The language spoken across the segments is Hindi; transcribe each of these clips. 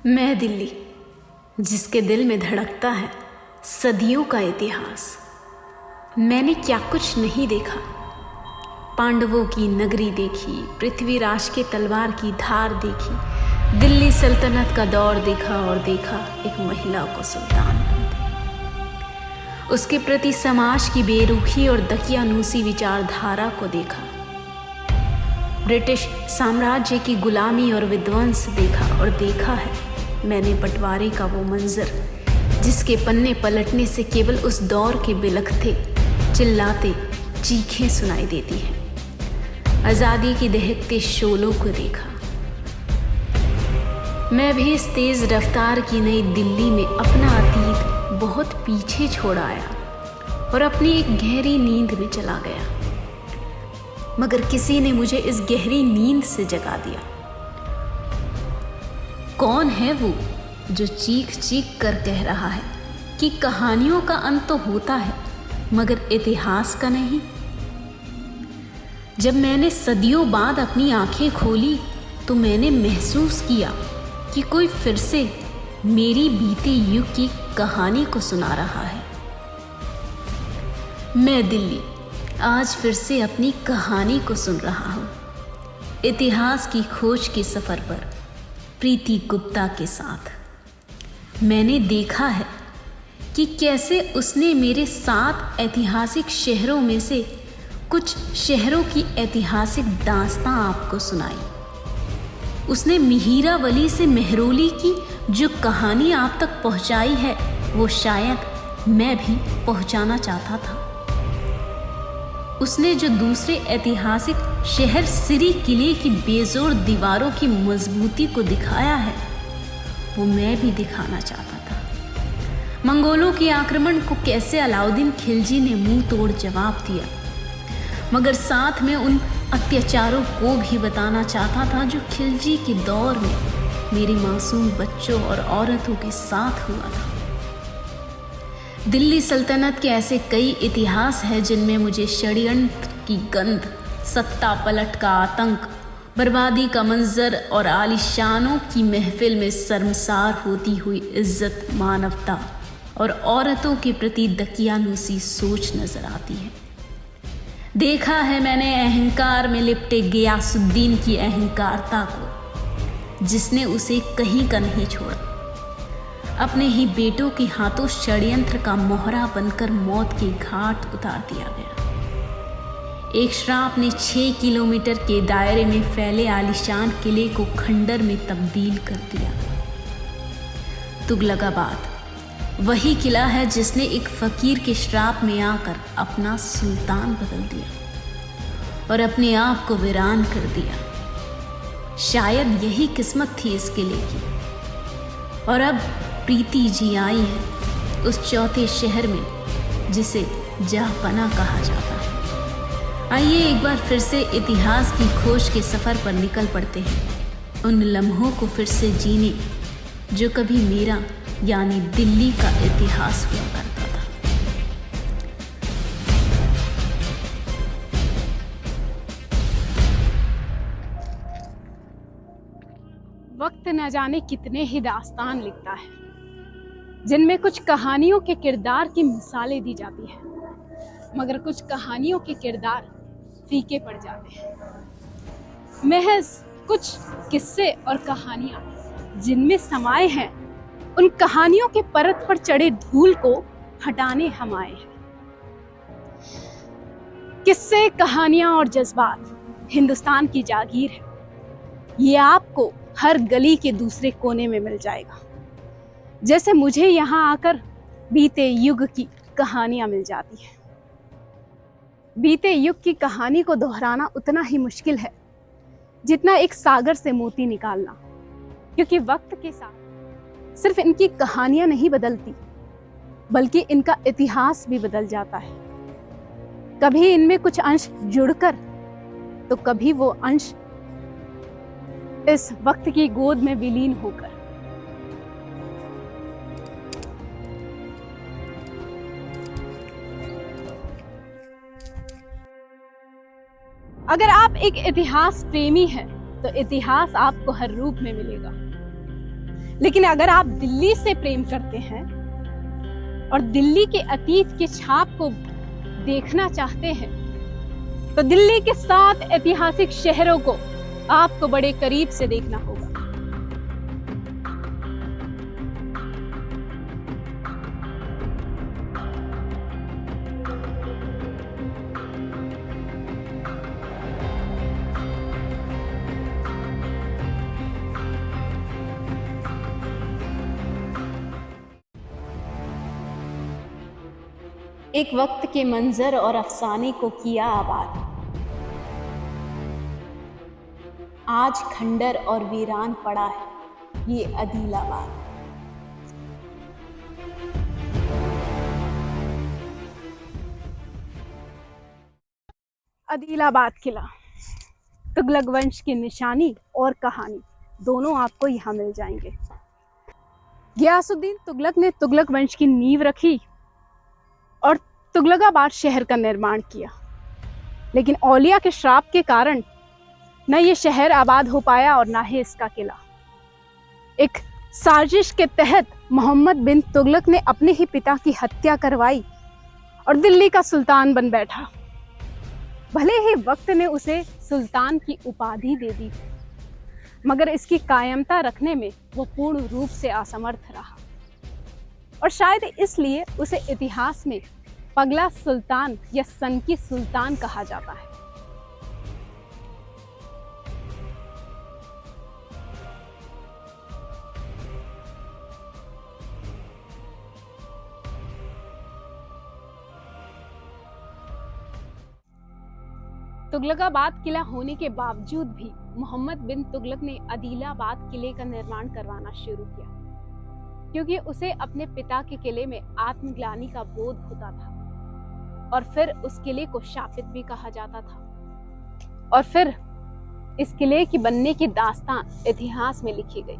मैं दिल्ली, जिसके दिल में धड़कता है सदियों का इतिहास। मैंने क्या कुछ नहीं देखा। पांडवों की नगरी देखी, पृथ्वीराज के तलवार की धार देखी, दिल्ली सल्तनत का दौर देखा और देखा एक महिला को सुल्तान बनते। उसके प्रति समाज की बेरुखी और दकियानूसी विचारधारा को देखा। ब्रिटिश साम्राज्य की गुलामी और विध्वंस देखा और देखा है मैंने बंटवारे का वो मंजर, जिसके पन्ने पलटने से केवल उस दौर के बिलखते चिल्लाते चीखें सुनाई देती हैं। आज़ादी की दहकते शोलों को देखा। मैं भी इस तेज रफ्तार की नई दिल्ली में अपना अतीत बहुत पीछे छोड़ आया और अपनी एक गहरी नींद में चला गया, मगर किसी ने मुझे इस गहरी नींद से जगा दिया। कौन है वो जो चीख चीख कर कह रहा है कि कहानियों का अंत तो होता है मगर इतिहास का नहीं? जब मैंने सदियों बाद अपनी आंखें खोली तो मैंने महसूस किया कि कोई फिर से मेरी बीते युग की कहानी को सुना रहा है। मैं दिल्ली आज फिर से अपनी कहानी को सुन रहा हूँ, इतिहास की खोज के सफ़र पर प्रीति गुप्ता के साथ। मैंने देखा है कि कैसे उसने मेरे 7 ऐतिहासिक शहरों में से कुछ शहरों की ऐतिहासिक दास्तां आपको सुनाई। उसने मिहीरावली से मेहरौली की जो कहानी आप तक पहुंचाई है, वो शायद मैं भी पहुंचाना चाहता था। उसने जो दूसरे ऐतिहासिक शहर सिरी किले की बेजोड़ दीवारों की मजबूती को दिखाया है, वो मैं भी दिखाना चाहता था। मंगोलों के आक्रमण को कैसे अलाउद्दीन खिलजी ने मुंह तोड़ जवाब दिया, मगर साथ में उन अत्याचारों को भी बताना चाहता था जो खिलजी के दौर में मेरे मासूम बच्चों और औरतों के साथ हुआ था। दिल्ली सल्तनत के ऐसे कई इतिहास हैं जिनमें मुझे षड्यंत्र की गंध, सत्ता पलट का आतंक, बर्बादी का मंजर और आलिशानों की महफिल में शर्मसार होती हुई इज्जत, मानवता और औरतों के प्रति दकियानूसी सोच नजर आती है। देखा है मैंने अहंकार में लिपटे गियासुद्दीन की अहंकारता को, जिसने उसे कहीं का नहीं छोड़ा। अपने ही बेटों के हाथों षड्यंत्र का मोहरा बनकर मौत के घाट उतार दिया गया। एक श्राप ने 6 किलोमीटर के दायरे में फैले आलीशान किले को खंडर में तब्दील कर दिया। तुगलकाबाद वही किला है जिसने एक फकीर के श्राप में आकर अपना सुल्तान बदल दिया और अपने आप को वीरान कर दिया। शायद यही किस्मत थी इस किले की। और अब प्रीति जी आई है उस चौथे शहर में जिसे जहांपना कहा जाता है। आइए एक बार फिर से इतिहास की खोज के सफ़र पर निकल पड़ते हैं, उन लम्हों को फिर से जीने जो कभी मेरा यानी दिल्ली का इतिहास हुआ करता था। वक्त न जाने कितने ही दास्तान लिखता है, जिनमें कुछ कहानियों के किरदार की मिसालें दी जाती हैं, मगर कुछ कहानियों के किरदार फीके पड़ जाते हैं। महज कुछ किस्से और कहानियां जिनमें समाये हैं, उन कहानियों के परत पर चढ़े धूल को हटाने हम आए हैं। किस्से, कहानियां और जज्बात हिंदुस्तान की जागीर है। ये आपको हर गली के दूसरे कोने में मिल जाएगा, जैसे मुझे यहाँ आकर बीते युग की कहानियां मिल जाती हैं। बीते युग की कहानी को दोहराना उतना ही मुश्किल है जितना एक सागर से मोती निकालना, क्योंकि वक्त के साथ सिर्फ इनकी कहानियां नहीं बदलती, बल्कि इनका इतिहास भी बदल जाता है। कभी इनमें कुछ अंश जुड़कर तो कभी वो अंश इस वक्त की गोद में विलीन होकर। अगर आप एक इतिहास प्रेमी हैं तो इतिहास आपको हर रूप में मिलेगा। लेकिन अगर आप दिल्ली से प्रेम करते हैं और दिल्ली के अतीत के छाप को देखना चाहते हैं तो दिल्ली के 7 ऐतिहासिक शहरों को आपको बड़े करीब से देखना होगा। एक वक्त के मंजर और अफसाने को किया आबाद, आज खंडर और वीरान पड़ा है ये अदीलाबाद। अदीलाबाद किला, तुगलक वंश की निशानी और कहानी दोनों आपको यहाँ मिल जाएंगे। गियासुद्दीन तुगलक ने तुगलक वंश की नींव रखी और तुगलकाबाद शहर का निर्माण किया, लेकिन औलिया के श्राप के कारण न ये शहर आबाद हो पाया और ना ही इसका किला। एक साजिश के तहत मोहम्मद बिन तुगलक ने अपने ही पिता की हत्या करवाई और दिल्ली का सुल्तान बन बैठा। भले ही वक्त ने उसे सुल्तान की उपाधि दे दी, मगर इसकी कायमता रखने में वो पूर्ण रूप से असमर्थ रहा और शायद इसलिए उसे इतिहास में पगला सुल्तान या सनकी सुल्तान कहा जाता है। तुगलकाबाद किला होने के बावजूद भी मोहम्मद बिन तुगलक ने अदीलाबाद किले का निर्माण करवाना शुरू किया, क्योंकि उसे अपने पिता के किले में आत्मग्लानि का बोध होता था और फिर उस किले को शापित भी कहा जाता था और फिर इस किले की बनने की दास्तान इतिहास में लिखी गई।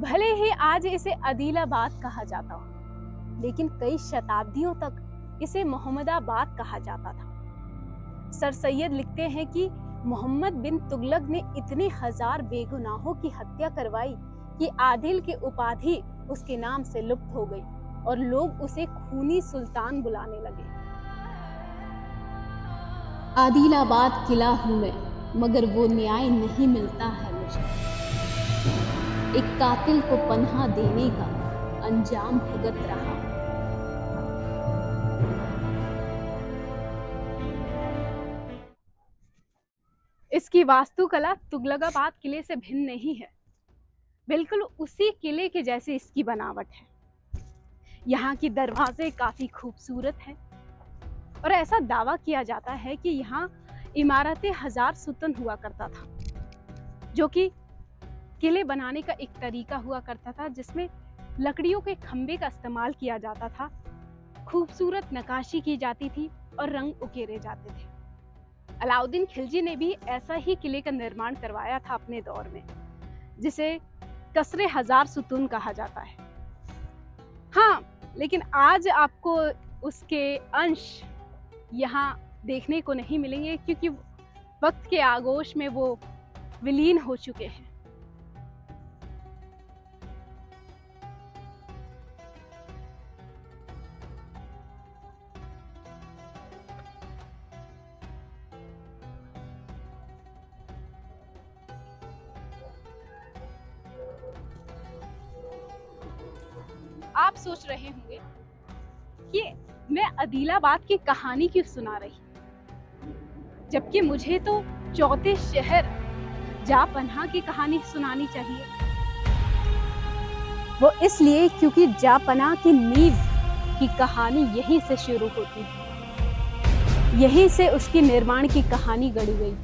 भले ही आज इसे अदीलाबाद कहा जाता हो, लेकिन कई शताब्दियों तक इसे मोहम्मदाबाद कहा जाता था। सर सैयद लिखते हैं कि मोहम्मद बिन तुगलक ने इतने हजार बेगुनाहों की हत्या करवाई कि आदिल की उपाधि उसके नाम से लुप्त हो गई और लोग उसे खूनी सुल्तान बुलाने लगे। आदिलाबाद किला हूं मैं, मगर वो न्याय नहीं मिलता है मुझे। एक कातिल को पनाह देने का अंजाम भुगत रहा। इसकी वास्तुकला तुगलकाबाद किले से भिन्न नहीं है, बिल्कुल उसी किले के जैसे इसकी बनावट है। यहाँ की दरवाजे काफी खूबसूरत हैं और ऐसा दावा किया जाता है कि यहाँ इमारतें 1000 सुतन हुआ करता था, जो कि किले बनाने का एक तरीका हुआ करता था जिसमें लकड़ियों के खंबे का इस्तेमाल किया जाता था, खूबसूरत नक्काशी की जाती थी और रंग उकेरे जाते थे। अलाउद्दीन खिलजी ने भी ऐसा ही किले का निर्माण करवाया था अपने दौर में, जिसे कसरे 1000 सुतून कहा जाता है। हाँ, लेकिन आज आपको उसके अंश यहाँ देखने को नहीं मिलेंगे, क्योंकि वक्त के आगोश में वो विलीन हो चुके हैं। आप सोच रहे होंगे कि मैं अदीलाबाद की कहानी क्यों सुना रही, जबकि मुझे तो चौथे शहर जापनाह की कहानी सुनानी चाहिए। वो इसलिए क्योंकजापनाह की नींव की कहानी यहीं से शुरू होती है, यहीं से उसकी निर्माण की कहानी गढ़ी गई।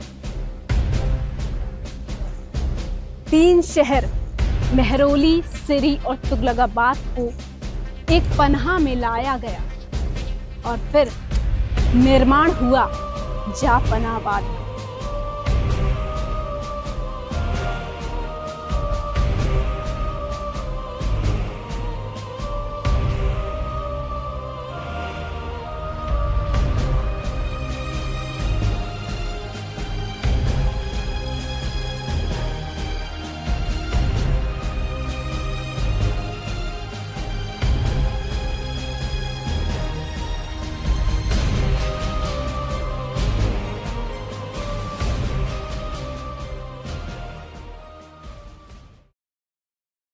3 शहर मेहरौली, सिरी और तुगलकाबाद को एक पनाह में लाया गया और फिर निर्माण हुआ जापनाबाद।